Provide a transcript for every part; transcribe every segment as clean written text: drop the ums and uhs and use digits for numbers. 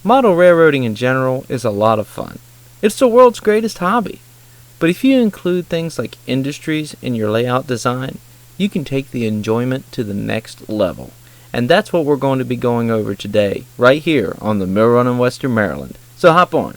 Model railroading in general is a lot of fun. It's the world's greatest hobby. But if you include things like industries in your layout design, you can take the enjoyment to the next level. And that's what we're going to be going over today, right here on the Mill Run in Western Maryland. So hop on.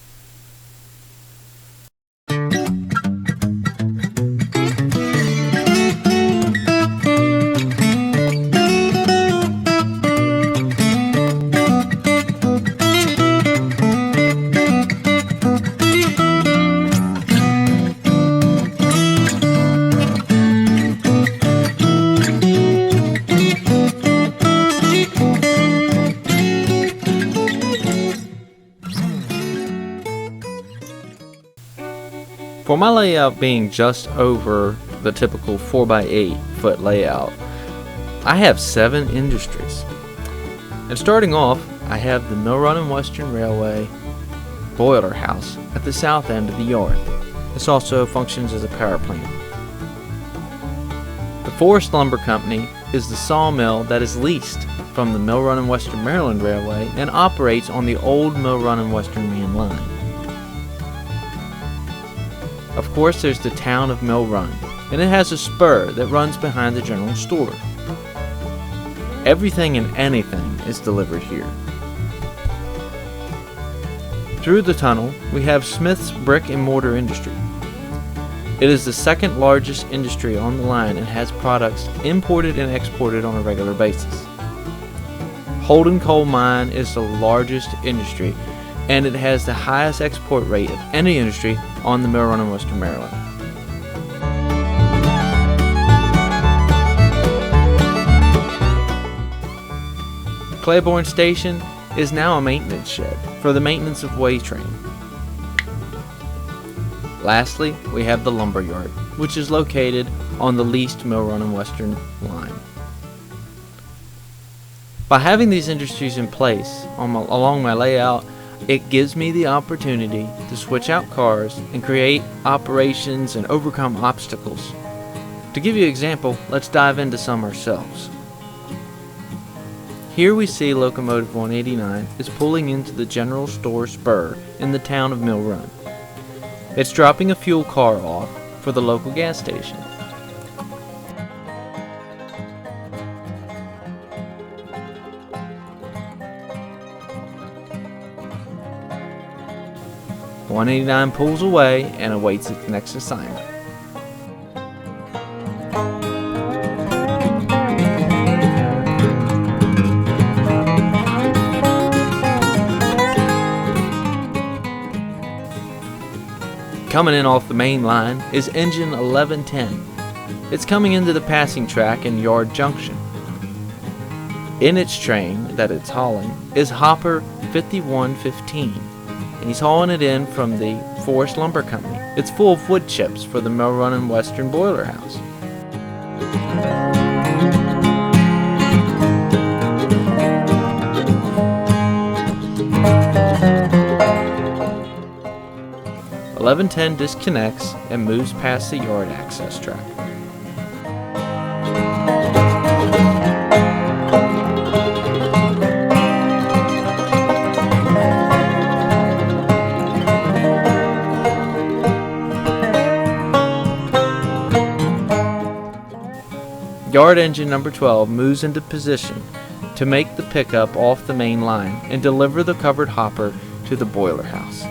For my layout being just over the typical 4x8 foot layout, I have 7 industries. And starting off, I have the Mill Run and Western Railway boiler house at the south end of the yard. This also functions as a power plant. The Forest Lumber Company is the sawmill that is leased from the Mill Run and Western Maryland Railway and operates on the old Mill Run and Western Main Line. Of course, there's the town of Mill Run, and it has a spur that runs behind the general store. Everything and anything is delivered here. Through the tunnel, we have Smith's Brick and Mortar Industry. It is the second largest industry on the line and has products imported and exported on a regular basis. Holden Coal Mine is the largest industry, and it has the highest export rate of any industry on the Mill Run in Western Maryland. Claiborne Station is now a maintenance shed for the maintenance of way train. Lastly, we have the lumber yard, which is located on the leased Mill Run and Western line. By having these industries in place along my layout, it gives me the opportunity to switch out cars and create operations and overcome obstacles. To give you an example, let's dive into some ourselves. Here we see Locomotive 189 is pulling into the general store spur in the town of Mill Run. It's dropping a fuel car off for the local gas station. The 189 pulls away and awaits its next assignment. Coming in off the main line is engine 1110. It's coming into the passing track in Yard Junction. In its train that it's hauling is hopper 5115. And he's hauling it in from the Forest Lumber Company. It's full of wood chips for the Mill Run and Western Boiler House. (1110) disconnects and moves past the yard access track. Yard engine number 12 moves into position to make the pickup off the main line and deliver the covered hopper to the boiler house.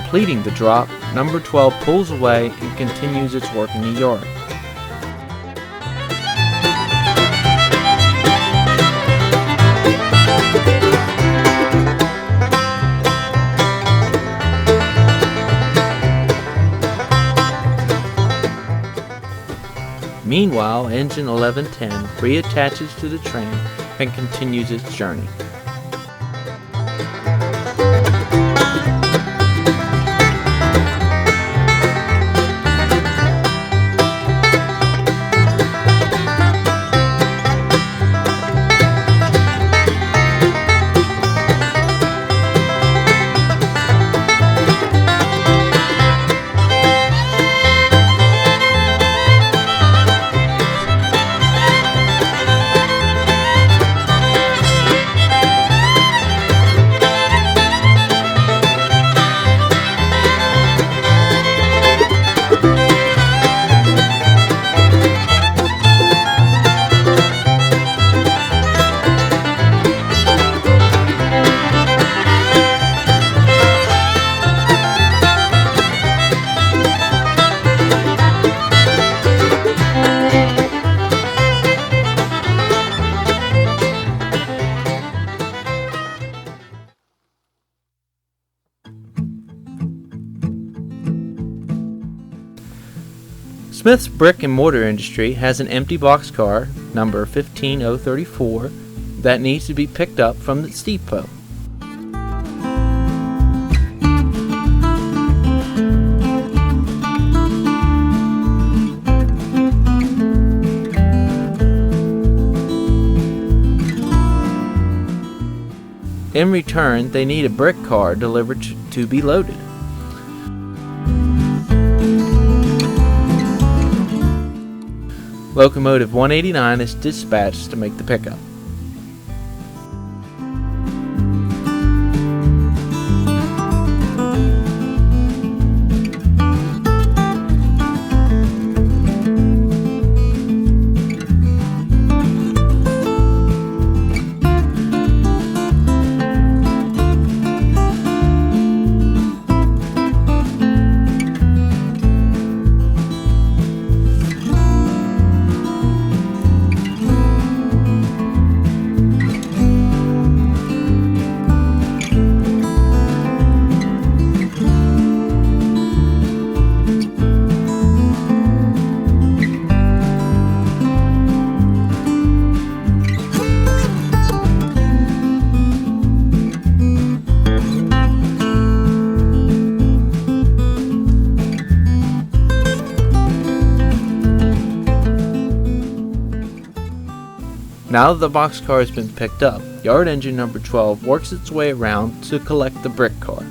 completing the drop, number 12 pulls away and continues its work in the yard. Meanwhile, engine 1110 reattaches to the train and continues its journey. Smith's brick and mortar industry has an empty boxcar, number 15034, that needs to be picked up from its depot. In return, they need a brick car delivered to be loaded. Locomotive 189 is dispatched to make the pickup. Now that the boxcar has been picked up, yard engine number 12 works its way around to collect the brick car.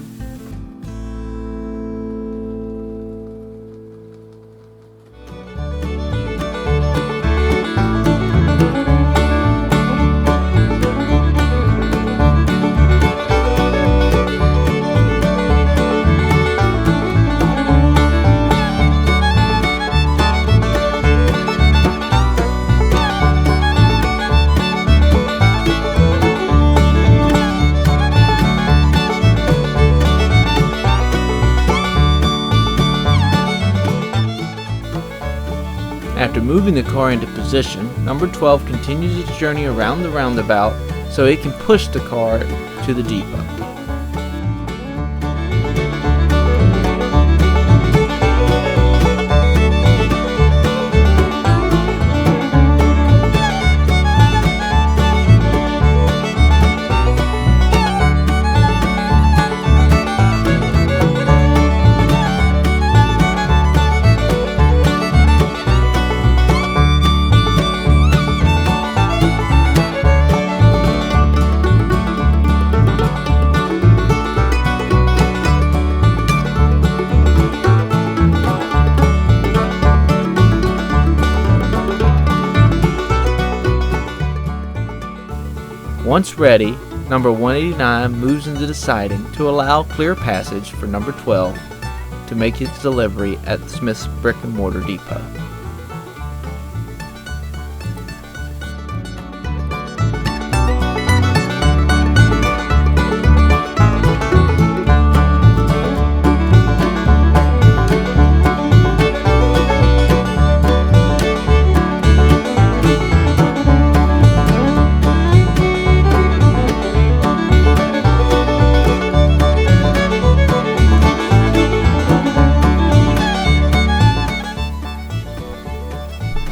After moving the car into position, number 12 continues its journey around the roundabout so it can push the car to the depot. Once ready, number 189 moves into the siding to allow clear passage for number 12 to make its delivery at Smith's Brick and Mortar Depot.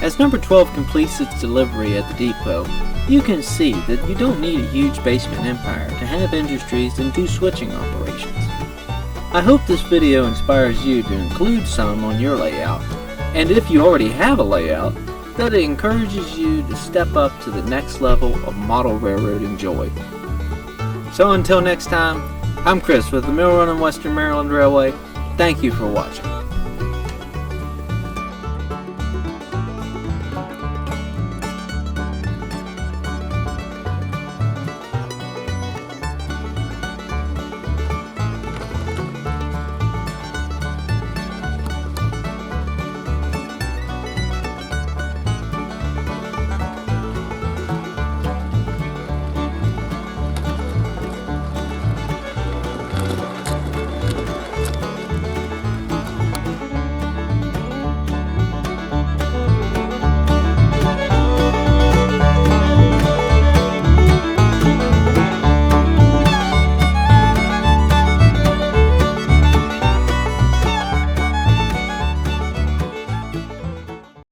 As number 12 completes its delivery at the depot, you can see that you don't need a huge basement empire to have industries and do switching operations. I hope this video inspires you to include some on your layout, and if you already have a layout, that it encourages you to step up to the next level of model railroading joy. So until next time, I'm Chris with the Mill Run and Western Maryland Railway. Thank you for watching.